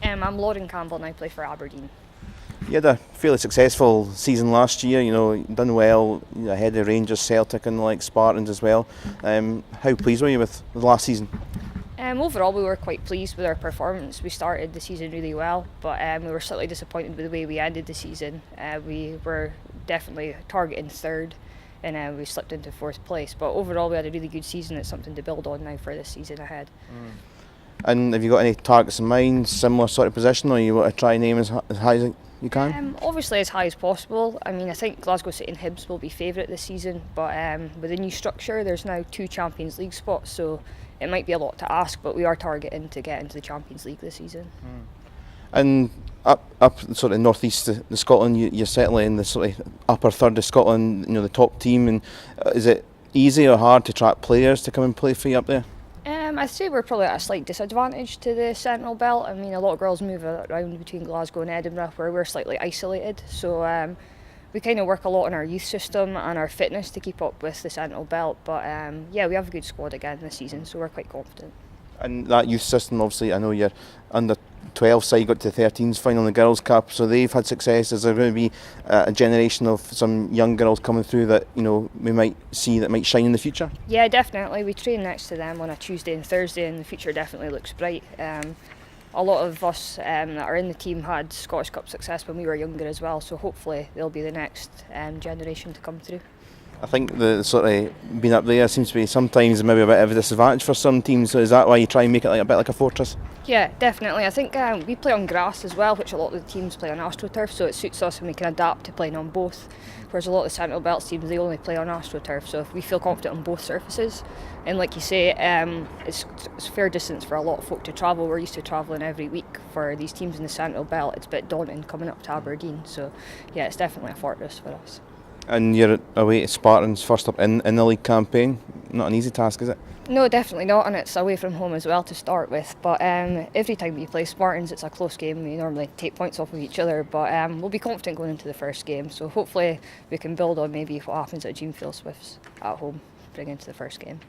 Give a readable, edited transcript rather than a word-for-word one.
I'm Lauren Campbell and I play for Aberdeen. You had a fairly successful season last year, done well ahead of Rangers, Celtic and like Spartans as well. How pleased were you with the last season? Overall we were quite pleased with our performance. We started the season really well, but we were slightly disappointed with the way we ended the season. We were definitely targeting third and we slipped into fourth place, but overall we had a really good season. It's something to build on now for this season ahead. And have you got any targets in mind, similar sort of position, or you want to try and aim as high as you can? Obviously as high as possible. I think Glasgow City and Hibs will be favourite this season, but with the new structure there's now 2 Champions League spots, so it might be a lot to ask, but we are targeting to get into the Champions League this season. And up sort of northeast of Scotland, you're certainly in the sort of upper third of Scotland, the top team. And is it easy or hard to attract players to come and play for you up there? I'd say we're probably at a slight disadvantage to the Central Belt. A lot of girls move around between Glasgow and Edinburgh, where we're slightly isolated. So we kind of work a lot on our youth system and our fitness to keep up with the Central Belt. But we have a good squad again this season, so we're quite confident. And that youth system, obviously, I know you're under 12 side, got to the 13s final in the Girls' Cup, so they've had success. Is there going to be a generation of some young girls coming through that we might see that might shine in the future? Yeah, definitely. We train next to them on a Tuesday and Thursday, and the future definitely looks bright. A lot of us that are in the team had Scottish Cup success when we were younger as well, so hopefully they'll be the next generation to come through. I think the sort of being up there seems to be sometimes maybe a bit of a disadvantage for some teams. So is that why you try and make it a bit like a fortress? Yeah, definitely. I think we play on grass as well, which a lot of the teams play on AstroTurf, so it suits us and we can adapt to playing on both. Whereas a lot of the Central Belt teams, they only play on AstroTurf, so if we feel confident on both surfaces. And like you say, it's a fair distance for a lot of folk to travel. We're used to travelling every week. For these teams in the Central Belt, it's a bit daunting coming up to Aberdeen. So yeah, it's definitely a fortress for us. And you're away to Spartans first up in the league campaign. Not an easy task, is it? No, definitely not, and it's away from home as well to start with. But every time we play Spartans, it's a close game. We normally take points off of each other, but we'll be confident going into the first game. So hopefully we can build on maybe what happens at Jeanfield Swifts at home, bring into the first game.